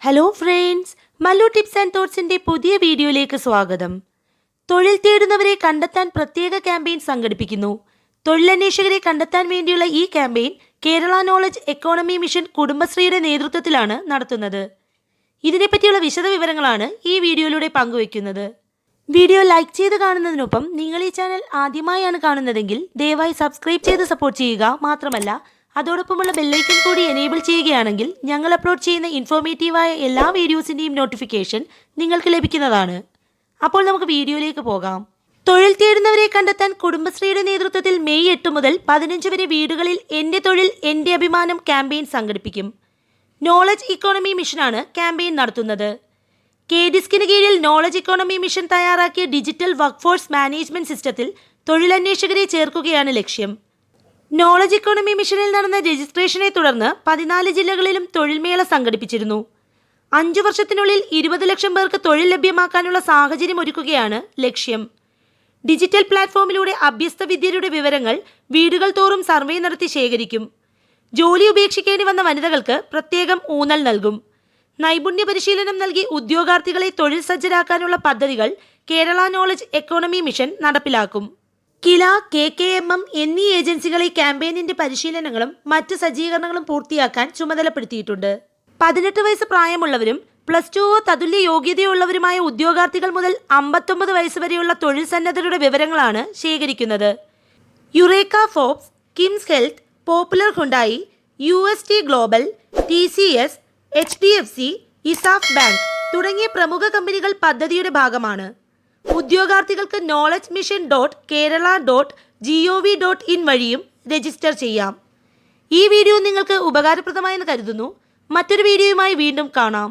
Hello friends, Mallu tips and തോട്ട്സിൻ്റെ പുതിയ വീഡിയോയിലേക്ക് സ്വാഗതം. തൊഴിൽ തേടുന്നവരെ കണ്ടെത്താൻ പ്രത്യേക ക്യാമ്പയിൻ സംഘടിപ്പിക്കുന്നു. തൊഴിലന്വേഷകരെ കണ്ടെത്താൻ വേണ്ടിയുള്ള ഈ campaign Kerala knowledge economy mission കുടുംബശ്രീയുടെ നേതൃത്വത്തിലാണ് നടത്തുന്നത്. ഇതിനെപ്പറ്റിയുള്ള വിശദവിവരങ്ങളാണ് ഈ വീഡിയോയിലൂടെ പങ്കുവയ്ക്കുന്നത്. വീഡിയോ ലൈക്ക് ചെയ്ത് കാണുന്നതിനൊപ്പം നിങ്ങൾ ഈ ചാനൽ ആദ്യമായാണ് കാണുന്നതെങ്കിൽ ദയവായി സബ്സ്ക്രൈബ് ചെയ്ത് സപ്പോർട്ട് ചെയ്യുക. മാത്രമല്ല അതോടൊപ്പമുള്ള ബെല്ലൈക്കൺ കൂടി എനേബിൾ ചെയ്യുകയാണെങ്കിൽ ഞങ്ങൾ അപ്ലോഡ് ചെയ്യുന്ന ഇൻഫോർമേറ്റീവായ എല്ലാ വീഡിയോസിൻ്റെയും നോട്ടിഫിക്കേഷൻ നിങ്ങൾക്ക് ലഭിക്കുന്നതാണ്. അപ്പോൾ നമുക്ക് വീഡിയോയിലേക്ക് പോകാം. തൊഴിൽ തേടുന്നവരെ കണ്ടെത്താൻ കുടുംബശ്രീയുടെ നേതൃത്വത്തിൽ മെയ് 8 മുതൽ 15 വരെ വീടുകളിൽ എൻ്റെ തൊഴിൽ എൻ്റെ അഭിമാനം ക്യാമ്പയിൻ സംഘടിപ്പിക്കും. നോളജ് ഇക്കോണമി മിഷനാണ് ക്യാമ്പയിൻ നടത്തുന്നത്. DISCന് കീഴിൽ നോളജ് ഇക്കോണമി മിഷൻ തയ്യാറാക്കിയ ഡിജിറ്റൽ വർക്ക് ഫോഴ്സ് മാനേജ്മെൻറ്റ് സിസ്റ്റത്തിൽ തൊഴിലന്വേഷകരെ ചേർക്കുകയാണ് ലക്ഷ്യം. നോളജ് ഇക്കോണമി മിഷനിൽ നടന്ന രജിസ്ട്രേഷനെ തുടർന്ന് 14 ജില്ലകളിലും തൊഴിൽമേള സംഘടിപ്പിച്ചിരുന്നു. 5 വർഷത്തിനുള്ളിൽ 20 ലക്ഷം പേർക്ക് തൊഴിൽ ലഭ്യമാക്കാനുള്ള സാഹചര്യം ഒരുക്കുകയാണ് ലക്ഷ്യം. ഡിജിറ്റൽ പ്ലാറ്റ്ഫോമിലൂടെ അഭ്യസ്ത വിദ്യരുടെ വിവരങ്ങൾ വീടുകൾ തോറും സർവേ നടത്തി ശേഖരിക്കും. ജോലി ഉപേക്ഷിക്കേണ്ടി വന്ന വനിതകൾക്ക് പ്രത്യേകം ഊന്നൽ നൽകും. നൈപുണ്യ പരിശീലനം നൽകി ഉദ്യോഗാർത്ഥികളെ തൊഴിൽ സജ്ജരാക്കാനുള്ള പദ്ധതികൾ കേരള നോളജ് എക്കോണമി മിഷൻ നടപ്പിലാക്കും. കില, kkem എന്നീ ഏജൻസികളെ ക്യാമ്പയിനിന്റെ പരിശീലനങ്ങളും മറ്റ് സജ്ജീകരണങ്ങളും പൂർത്തിയാക്കാൻ ചുമതലപ്പെടുത്തിയിട്ടുണ്ട്. 18 വയസ്സ് പ്രായമുള്ളവരും +2 തതുല്യ യോഗ്യതയുള്ളവരുമായ ഉദ്യോഗാർത്ഥികൾ മുതൽ 59 വയസ്സ് വരെയുള്ള തൊഴിൽ സന്നദ്ധരുടെ വിവരങ്ങളാണ് ശേഖരിക്കുന്നത്. Eureka Forbes, KIMS health, popular Hyundai, UST global, TCS, HDFC, ESAF bank തുടങ്ങിയ പ്രമുഖ കമ്പനികൾ പദ്ധതിയുടെ ഭാഗമാണ്. ഉദ്യോഗാർത്ഥികൾക്ക് knowledgemission.kerala.gov.in വഴിയും രജിസ്റ്റർ ചെയ്യാം. ഈ വീഡിയോ നിങ്ങൾക്ക് ഉപകാരപ്രദമായെന്ന് കരുതുന്നു. മറ്റൊരു വീഡിയോയുമായി വീണ്ടും കാണാം.